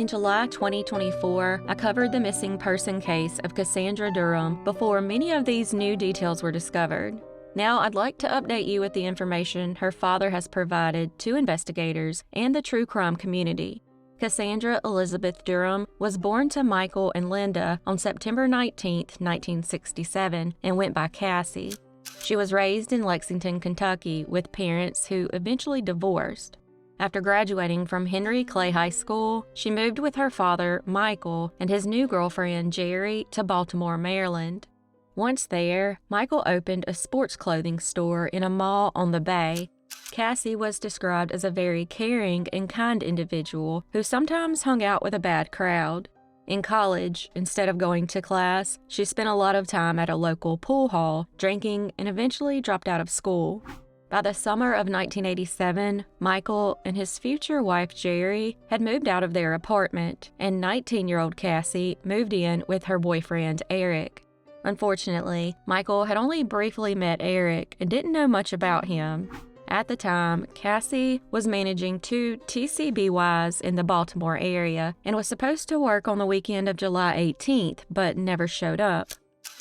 In July 2024, I covered the missing person case of Cassandra Durham before many of these new details were discovered. Now I'd like to update you with the information her father has provided to investigators and the true crime community. Cassandra Elizabeth Durham was born to Michael and Linda on September 19, 1967, and went by Cassie. She was raised in Lexington, Kentucky, with parents who eventually divorced. After graduating from Henry Clay High School, she moved with her father, Michael, and his new girlfriend, Jerry, to Baltimore, Maryland. Once there, Michael opened a sports clothing store in a mall on the Bay. Cassie was described as a very caring and kind individual who sometimes hung out with a bad crowd. In college, instead of going to class, she spent a lot of time at a local pool hall, drinking, and eventually dropped out of school. By the summer of 1987, Michael and his future wife Jerry had moved out of their apartment, and 19-year-old Cassie moved in with her boyfriend Eric. Unfortunately, Michael had only briefly met Eric and didn't know much about him. At the time, Cassie was managing 2 TCBYs in the Baltimore area and was supposed to work on the weekend of July 18th, but never showed up.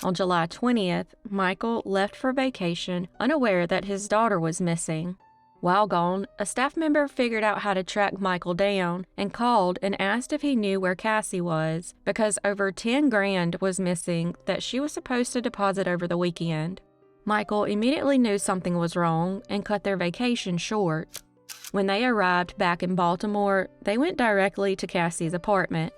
On July 20th, Michael left for vacation, unaware that his daughter was missing. While gone, a staff member figured out how to track Michael down and called and asked if he knew where Cassie was, because over $10,000 was missing that she was supposed to deposit over the weekend. Michael immediately knew something was wrong and cut their vacation short. When they arrived back in Baltimore, they went directly to Cassie's apartment.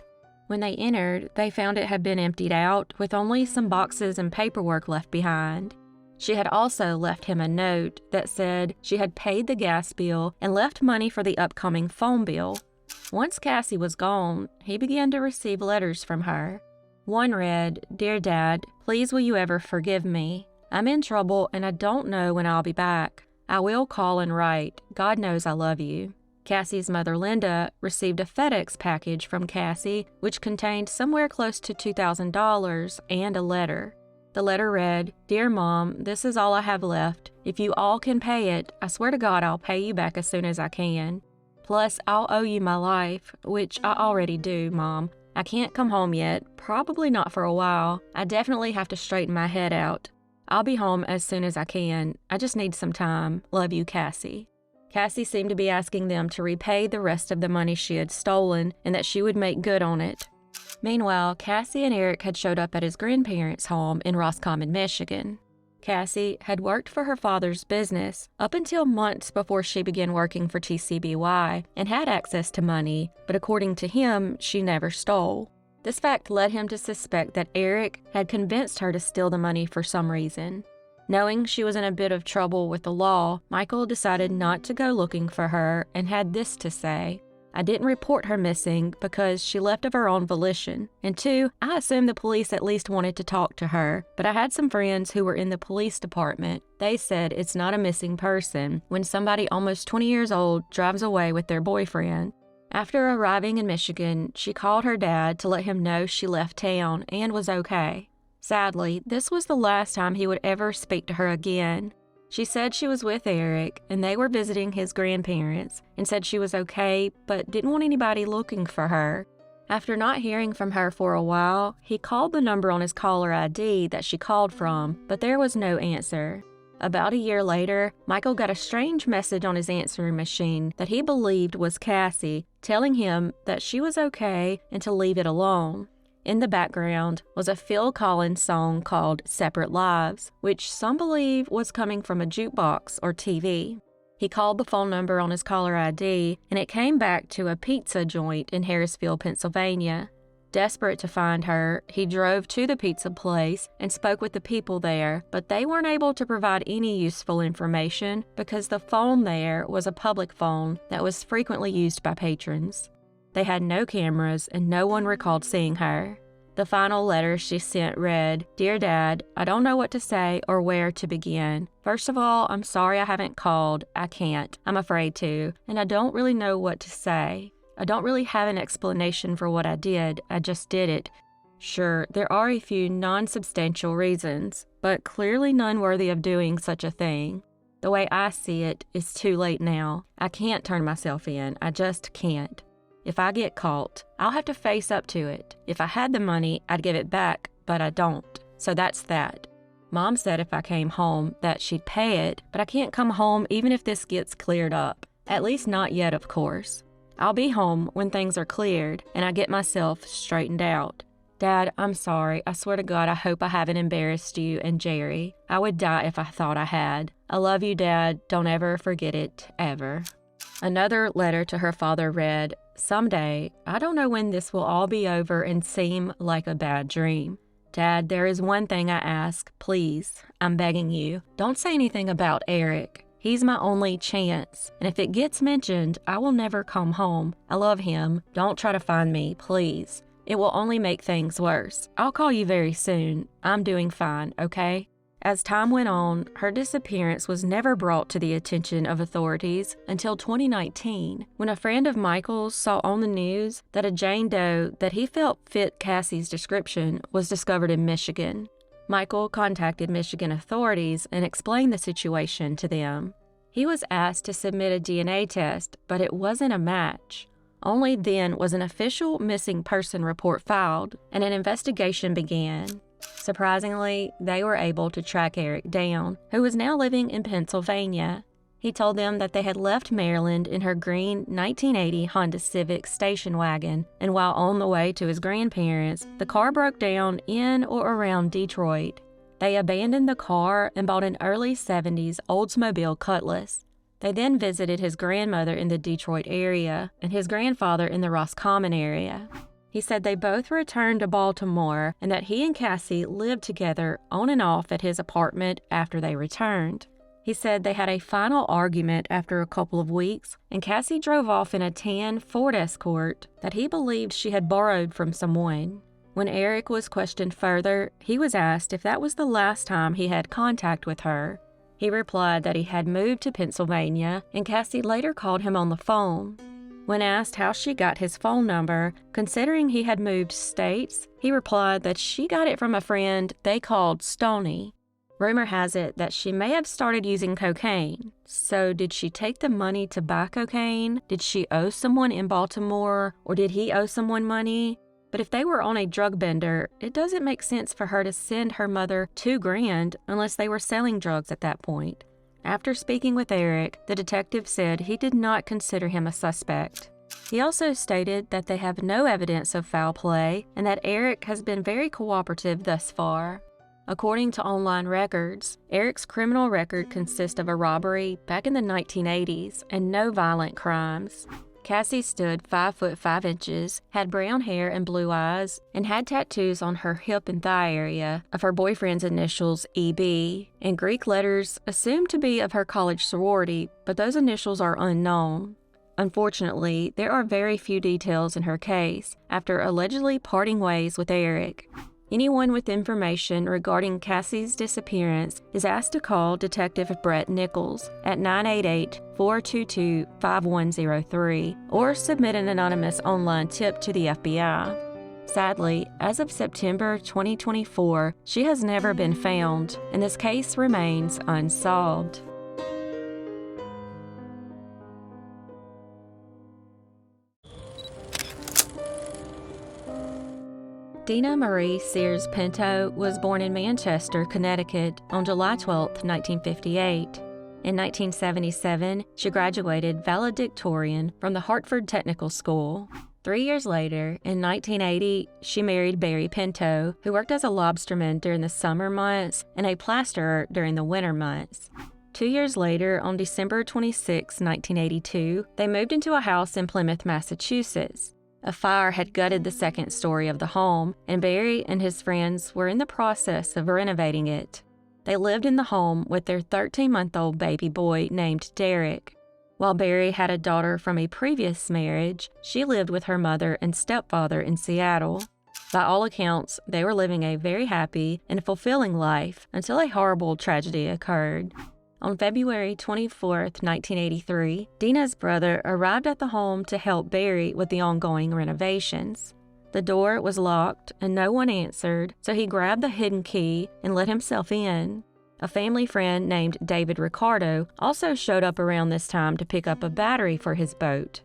When they entered, they found it had been emptied out with only some boxes and paperwork left behind. She had also left him a note that said she had paid the gas bill and left money for the upcoming phone bill. Once Cassie was gone, he began to receive letters from her. One read, "Dear Dad, please will you ever forgive me? I'm in trouble and I don't know when I'll be back. I will call and write. God knows I love you." Cassie's mother, Linda, received a FedEx package from Cassie, which contained somewhere close to $2,000 and a letter. The letter read, "Dear Mom, this is all I have left. If you all can pay it, I swear to God I'll pay you back as soon as I can. Plus, I'll owe you my life, which I already do, Mom. I can't come home yet, probably not for a while. I definitely have to straighten my head out. I'll be home as soon as I can. I just need some time. Love you, Cassie." Cassie seemed to be asking them to repay the rest of the money she had stolen and that she would make good on it. Meanwhile, Cassie and Eric had showed up at his grandparents' home in Roscommon, Michigan. Cassie had worked for her father's business up until months before she began working for TCBY and had access to money, but according to him, she never stole. This fact led him to suspect that Eric had convinced her to steal the money for some reason. Knowing she was in a bit of trouble with the law, Michael decided not to go looking for her and had this to say: "I didn't report her missing because she left of her own volition. And 2, I assumed the police at least wanted to talk to her, but I had some friends who were in the police department. They said it's not a missing person when somebody almost 20 years old drives away with their boyfriend." After arriving in Michigan, she called her dad to let him know she left town and was okay. Sadly, this was the last time he would ever speak to her again. She said she was with Eric and they were visiting his grandparents and said she was okay but didn't want anybody looking for her. After not hearing from her for a while, he called the number on his caller ID that she called from, but there was no answer. About a year later, Michael got a strange message on his answering machine that he believed was Cassie, telling him that she was okay and to leave it alone. In the background was a Phil Collins song called "Separate Lives," which some believe was coming from a jukebox or TV. He called the phone number on his caller ID, and it came back to a pizza joint in Harrisville, Pennsylvania. Desperate to find her, he drove to the pizza place and spoke with the people there, but they weren't able to provide any useful information because the phone there was a public phone that was frequently used by patrons. They had no cameras and no one recalled seeing her. The final letter she sent read, "Dear Dad, I don't know what to say or where to begin. First of all, I'm sorry I haven't called. I can't. I'm afraid to. And I don't really know what to say. I don't really have an explanation for what I did. I just did it. Sure, there are a few non-substantial reasons, but clearly none worthy of doing such a thing. The way I see it, it's too late now. I can't turn myself in. I just can't. If I get caught, I'll have to face up to it. If I had the money, I'd give it back, but I don't. So that's that. Mom said if I came home that she'd pay it, but I can't come home even if this gets cleared up. At least not yet, of course. I'll be home when things are cleared and I get myself straightened out. Dad, I'm sorry. I swear to God, I hope I haven't embarrassed you and Jerry. I would die if I thought I had. I love you, Dad. Don't ever forget it, ever. Another letter to her father read, Someday, I don't know when this will all be over and seem like a bad dream. Dad, there is one thing I ask. Please, I'm begging you. Don't say anything about Eric. He's my only chance, and if it gets mentioned, I will never come home. I love him. Don't try to find me, please. It will only make things worse. I'll call you very soon. I'm doing fine, okay? As time went on, her disappearance was never brought to the attention of authorities until 2019, when a friend of Michael's saw on the news that a Jane Doe that he felt fit Cassie's description was discovered in Michigan. Michael contacted Michigan authorities and explained the situation to them. He was asked to submit a DNA test, but it wasn't a match. Only then was an official missing person report filed, and an investigation began. Surprisingly, they were able to track Eric down, who was now living in Pennsylvania. He told them that they had left Maryland in her green 1980 Honda Civic station wagon, and while on the way to his grandparents', the car broke down in or around Detroit. They abandoned the car and bought an early 70s Oldsmobile Cutlass. They then visited his grandmother in the Detroit area and his grandfather in the Roscommon area. He said they both returned to Baltimore and that he and Cassie lived together on and off at his apartment after they returned. He said they had a final argument after a couple of weeks, and Cassie drove off in a tan Ford Escort that he believed she had borrowed from someone. When Eric was questioned further, he was asked if that was the last time he had contact with her. He replied that he had moved to Pennsylvania, and Cassie later called him on the phone. When asked how she got his phone number, considering he had moved states, he replied that she got it from a friend they called Stoney. Rumor has it that she may have started using cocaine. So did she take the money to buy cocaine? Did she owe someone in Baltimore? Or did he owe someone money? But if they were on a drug bender, it doesn't make sense for her to send her mother $2,000 unless they were selling drugs at that point. After speaking with Eric, the detective said he did not consider him a suspect. He also stated that they have no evidence of foul play and that Eric has been very cooperative thus far. According to online records, Eric's criminal record consists of a robbery back in the 1980s and no violent crimes. Cassie stood 5 foot 5 inches, had brown hair and blue eyes, and had tattoos on her hip and thigh area of her boyfriend's initials EB and Greek letters assumed to be of her college sorority, but those initials are unknown. Unfortunately, there are very few details in her case after allegedly parting ways with Eric. Anyone with information regarding Cassie's disappearance is asked to call Detective Brett Nichols at 988-422-5103 or submit an anonymous online tip to the FBI. Sadly, as of September 2024, she has never been found, and this case remains unsolved. Dena Marie Sears Pinto was born in Manchester, Connecticut on July 12, 1958. In 1977, she graduated valedictorian from the Hartford Technical School. 3 years later, in 1980, she married Barry Pinto, who worked as a lobsterman during the summer months and a plasterer during the winter months. 2 years later, on December 26, 1982, they moved into a house in Plymouth, Massachusetts. A fire had gutted the second story of the home, and Barry and his friends were in the process of renovating it. They lived in the home with their 13-month-old baby boy named Derek. While Barry had a daughter from a previous marriage, she lived with her mother and stepfather in Seattle. By all accounts, they were living a very happy and fulfilling life until a horrible tragedy occurred. On February 24, 1983, Dena's brother arrived at the home to help Barry with the ongoing renovations. The door was locked and no one answered, so he grabbed the hidden key and let himself in. A family friend named David Ricardo also showed up around this time to pick up a battery for his boat.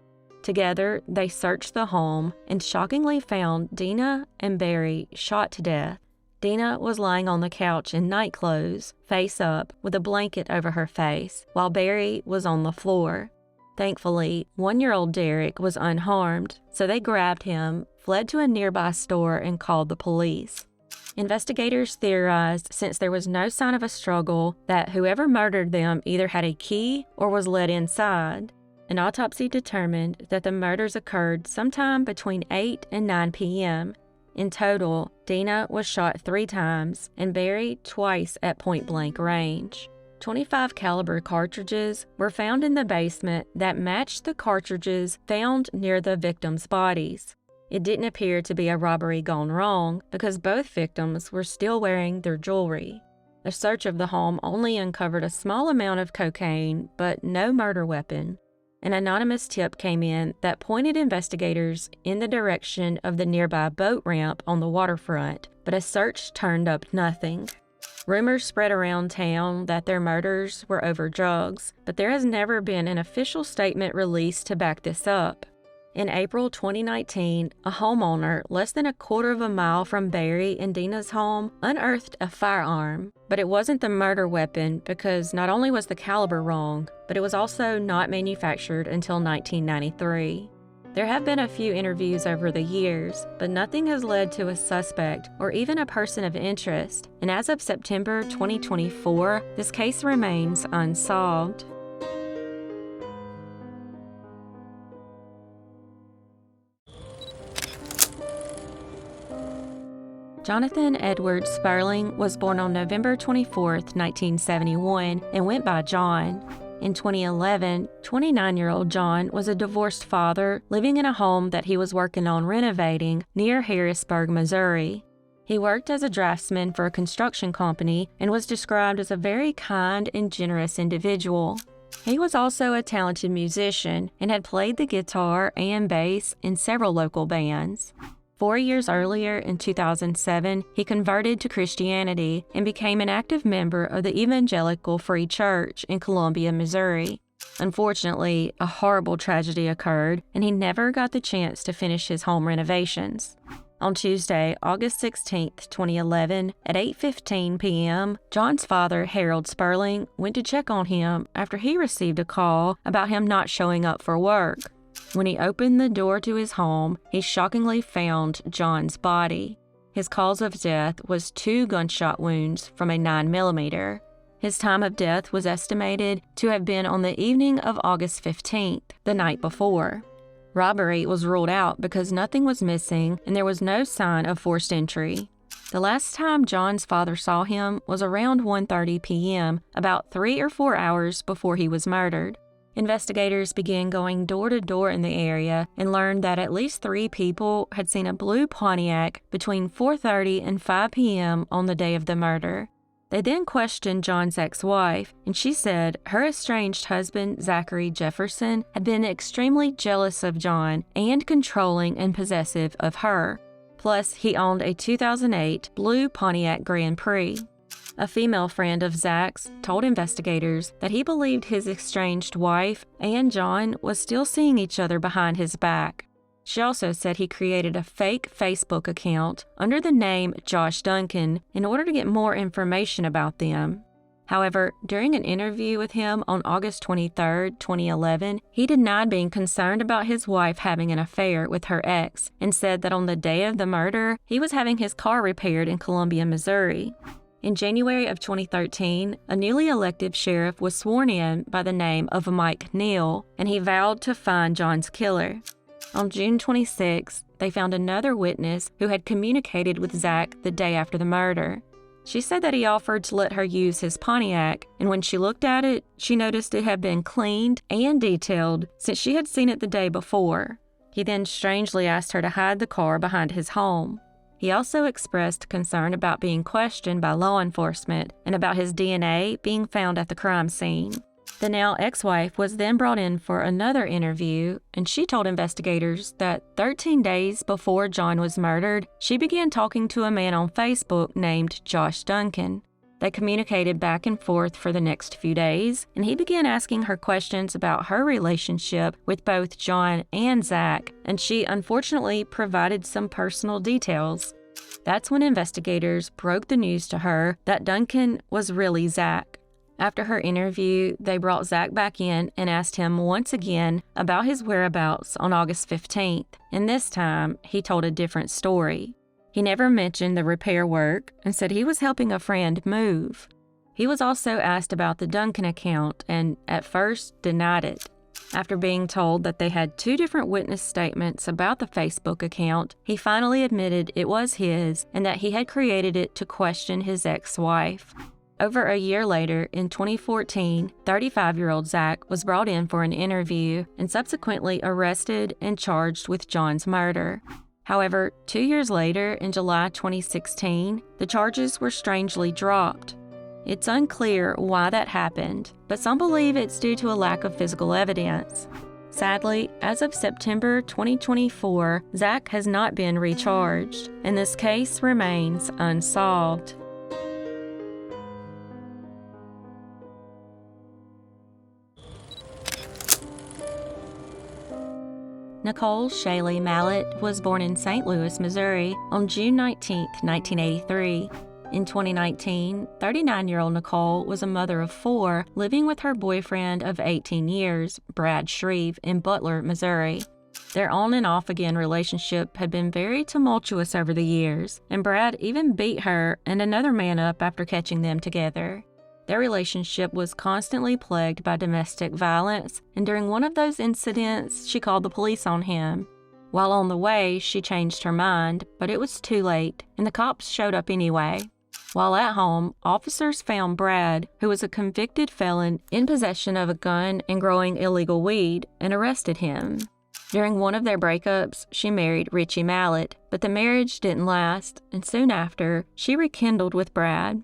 Together, they searched the home and shockingly found Dena and Barry shot to death. Dena was lying on the couch in night clothes, face up, with a blanket over her face, while Barry was on the floor. Thankfully, 1-year-old Derek was unharmed, so they grabbed him, fled to a nearby store, and called the police. Investigators theorized, since there was no sign of a struggle, that whoever murdered them either had a key or was let inside. An autopsy determined that the murders occurred sometime between 8 and 9 p.m. In total, Dena was shot 3 times and Barry twice at point-blank range. 25 caliber cartridges were found in the basement that matched the cartridges found near the victims' bodies. It didn't appear to be a robbery gone wrong because both victims were still wearing their jewelry. A search of the home only uncovered a small amount of cocaine, but no murder weapon. An anonymous tip came in that pointed investigators in the direction of the nearby boat ramp on the waterfront, but a search turned up nothing. Rumors spread around town that their murders were over drugs, but there has never been an official statement released to back this up. In April 2019, a homeowner less than a quarter of a mile from Barry and Dena's home unearthed a firearm, but it wasn't the murder weapon because not only was the caliber wrong, but it was also not manufactured until 1993. There have been a few interviews over the years, but nothing has led to a suspect or even a person of interest, and as of September 2024, this case remains unsolved. Jonathan Edward Spurling was born on November 24, 1971, and went by John. In 2011, 29-year-old John was a divorced father living in a home that he was working on renovating near Harrisburg, Missouri. He worked as a draftsman for a construction company and was described as a very kind and generous individual. He was also a talented musician and had played the guitar and bass in several local bands. 4 years earlier, in 2007, he converted to Christianity and became an active member of the Evangelical Free Church in Columbia, Missouri. Unfortunately, a horrible tragedy occurred, and he never got the chance to finish his home renovations. On Tuesday, August 16, 2011, at 8:15 p.m., John's father, Harold Spurling, went to check on him after he received a call about him not showing up for work. When he opened the door to his home, he shockingly found John's body. His cause of death was 2 gunshot wounds from a 9mm. His time of death was estimated to have been on the evening of August 15th, the night before. Robbery was ruled out because nothing was missing and there was no sign of forced entry. The last time John's father saw him was around 1:30 p.m., about 3 or 4 hours before he was murdered. Investigators began going door to door in the area and learned that at least 3 people had seen a blue Pontiac between 4:30 and 5 p.m. on the day of the murder. They then questioned John's ex-wife, and she said her estranged husband, Zachary Jefferson, had been extremely jealous of John and controlling and possessive of her. Plus, he owned a 2008 blue Pontiac Grand Prix. A female friend of Zach's told investigators that he believed his estranged wife and John was still seeing each other behind his back. She also said he created a fake Facebook account under the name Josh Duncan in order to get more information about them. However, during an interview with him on August 23, 2011, he denied being concerned about his wife having an affair with her ex and said that on the day of the murder, he was having his car repaired in Columbia, Missouri. In January of 2013, a newly elected sheriff was sworn in by the name of Mike Neal, and he vowed to find John's killer. On June 26, they found another witness who had communicated with Zach the day after the murder. She said that he offered to let her use his Pontiac, and when she looked at it, she noticed it had been cleaned and detailed since she had seen it the day before. He then strangely asked her to hide the car behind his home. He also expressed concern about being questioned by law enforcement and about his DNA being found at the crime scene. The now ex-wife was then brought in for another interview, and she told investigators that 13 days before John was murdered, she began talking to a man on Facebook named Josh Duncan. They communicated back and forth for the next few days, and he began asking her questions about her relationship with both John and Zach, and she unfortunately provided some personal details. That's when investigators broke the news to her that Duncan was really Zach. After her interview, they brought Zach back in and asked him once again about his whereabouts on August 15th, and this time he told a different story. He never mentioned the repair work and said he was helping a friend move. He was also asked about the Duncan account and, at first, denied it. After being told that they had two different witness statements about the Facebook account, he finally admitted it was his and that he had created it to question his ex-wife. Over a year later, in 2014, 35-year-old Zach was brought in for an interview and subsequently arrested and charged with John's murder. However, 2 years later, in July 2016, the charges were strangely dropped. It's unclear why that happened, but some believe it's due to a lack of physical evidence. Sadly, as of September 2024, Zach has not been recharged, and this case remains unsolved. Nicole Shaylee Mallatt was born in St. Louis, Missouri on June 19, 1983. In 2019, 39-year-old Nicole was a mother of 4 living with her boyfriend of 18 years, Brad Shreve, in Butler, Missouri. Their on and off again relationship had been very tumultuous over the years, and Brad even beat her and another man up after catching them together. Their relationship was constantly plagued by domestic violence, and during one of those incidents, she called the police on him. While on the way, she changed her mind, but it was too late, and the cops showed up anyway. While at home, officers found Brad, who was a convicted felon, in possession of a gun and growing illegal weed, and arrested him. During one of their breakups, she married Richie Mallatt, but the marriage didn't last, and soon after, she rekindled with Brad.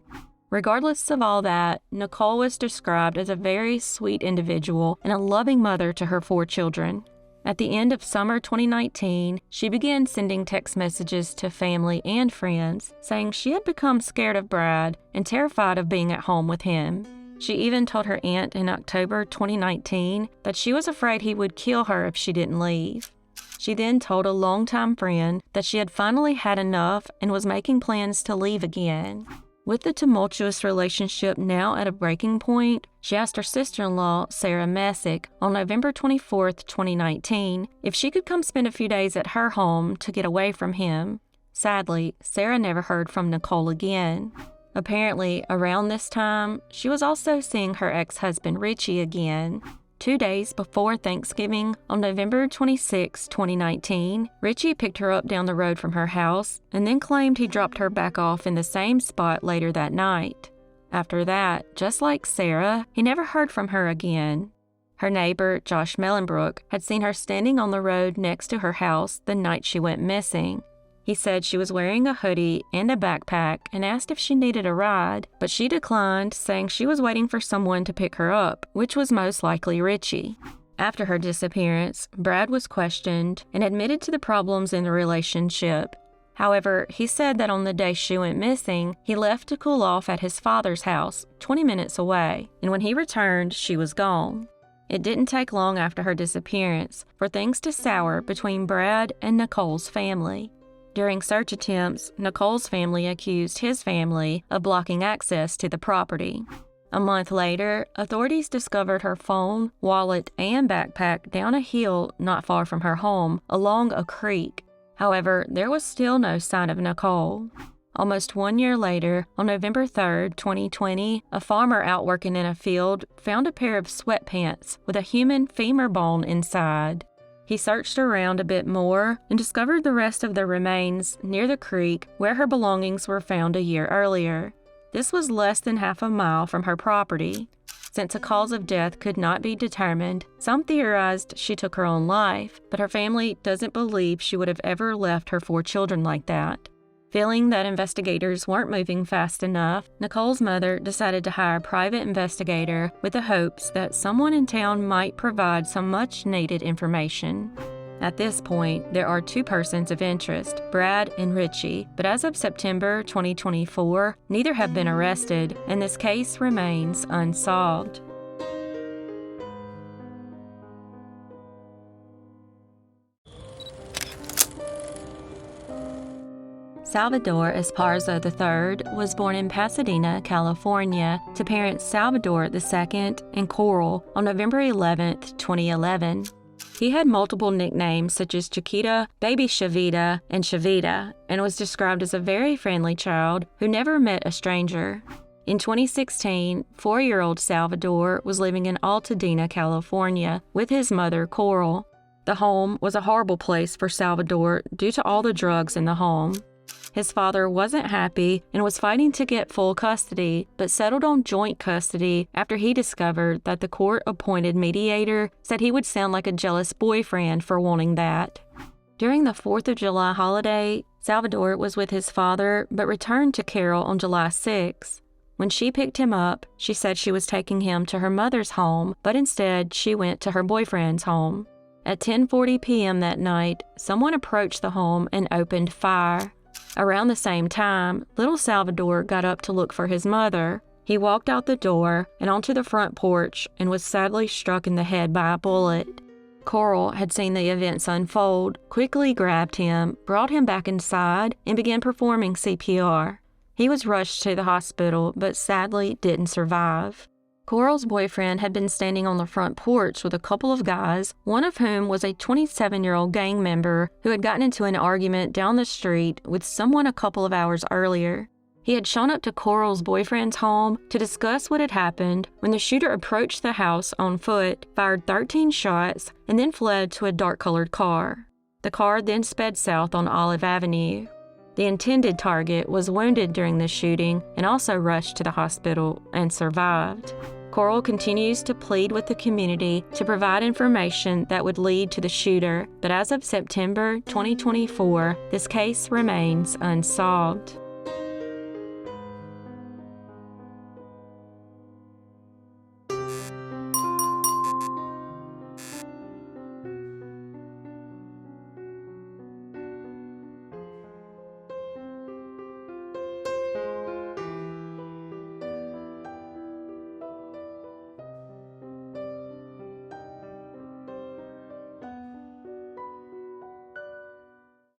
Regardless of all that, Nicole was described as a very sweet individual and a loving mother to her 4 children. At the end of summer 2019, she began sending text messages to family and friends, saying she had become scared of Brad and terrified of being at home with him. She even told her aunt in October 2019 that she was afraid he would kill her if she didn't leave. She then told a longtime friend that she had finally had enough and was making plans to leave again. With the tumultuous relationship now at a breaking point, she asked her sister-in-law, Sarah Messick, on November 24, 2019, if she could come spend a few days at her home to get away from him. Sadly, Sarah never heard from Nicole again. Apparently, around this time, she was also seeing her ex-husband Richie again. 2 days before Thanksgiving, on November 26, 2019, Richie picked her up down the road from her house and then claimed he dropped her back off in the same spot later that night. After that, just like Sarah, he never heard from her again. Her neighbor, Josh Mellenbrook, had seen her standing on the road next to her house the night she went missing. He said she was wearing a hoodie and a backpack and asked if she needed a ride, but she declined, saying she was waiting for someone to pick her up, which was most likely Richie. After her disappearance, Brad was questioned and admitted to the problems in the relationship. However, he said that on the day she went missing, he left to cool off at his father's house, 20 minutes away, and when he returned, she was gone. It didn't take long after her disappearance for things to sour between Brad and Nicole's family. During search attempts, Nicole's family accused his family of blocking access to the property. A month later, authorities discovered her phone, wallet, and backpack down a hill not far from her home, along a creek. However, there was still no sign of Nicole. Almost 1 year later, on November 3, 2020, a farmer out working in a field found a pair of sweatpants with a human femur bone inside. He searched around a bit more and discovered the rest of the remains near the creek where her belongings were found a year earlier. This was less than half a mile from her property. Since a cause of death could not be determined, some theorized she took her own life, but her family doesn't believe she would have ever left her 4 children like that. Feeling that investigators weren't moving fast enough, Nicole's mother decided to hire a private investigator with the hopes that someone in town might provide some much-needed information. At this point, there are two persons of interest, Brad and Richie, but as of September 2024, neither have been arrested, and this case remains unsolved. Salvador Esparza III was born in Pasadena, California, to parents Salvador II and Coral on November 11, 2011. He had multiple nicknames such as Chiquita, Baby Chavita, and Chavita, and was described as a very friendly child who never met a stranger. In 2016, 4-year-old Salvador was living in Altadena, California, with his mother, Coral. The home was a horrible place for Salvador due to all the drugs in the home. His father wasn't happy and was fighting to get full custody, but settled on joint custody after he discovered that the court-appointed mediator said he would sound like a jealous boyfriend for wanting that. During the 4th of July holiday, Salvador was with his father but returned to Carol on July 6. When she picked him up, she said she was taking him to her mother's home, but instead she went to her boyfriend's home. At 10:40 p.m. that night, someone approached the home and opened fire. Around the same time, little Salvador got up to look for his mother. He walked out the door and onto the front porch and was sadly struck in the head by a bullet. Coral had seen the events unfold, quickly grabbed him, brought him back inside, and began performing CPR. He was rushed to the hospital, but sadly didn't survive. Coral's boyfriend had been standing on the front porch with a couple of guys, one of whom was a 27-year-old gang member who had gotten into an argument down the street with someone a couple of hours earlier. He had shown up to Coral's boyfriend's home to discuss what had happened when the shooter approached the house on foot, fired 13 shots, and then fled to a dark-colored car. The car then sped south on Olive Avenue. The intended target was wounded during the shooting and also rushed to the hospital and survived. Coral continues to plead with the community to provide information that would lead to the shooter, but as of September 2024, this case remains unsolved.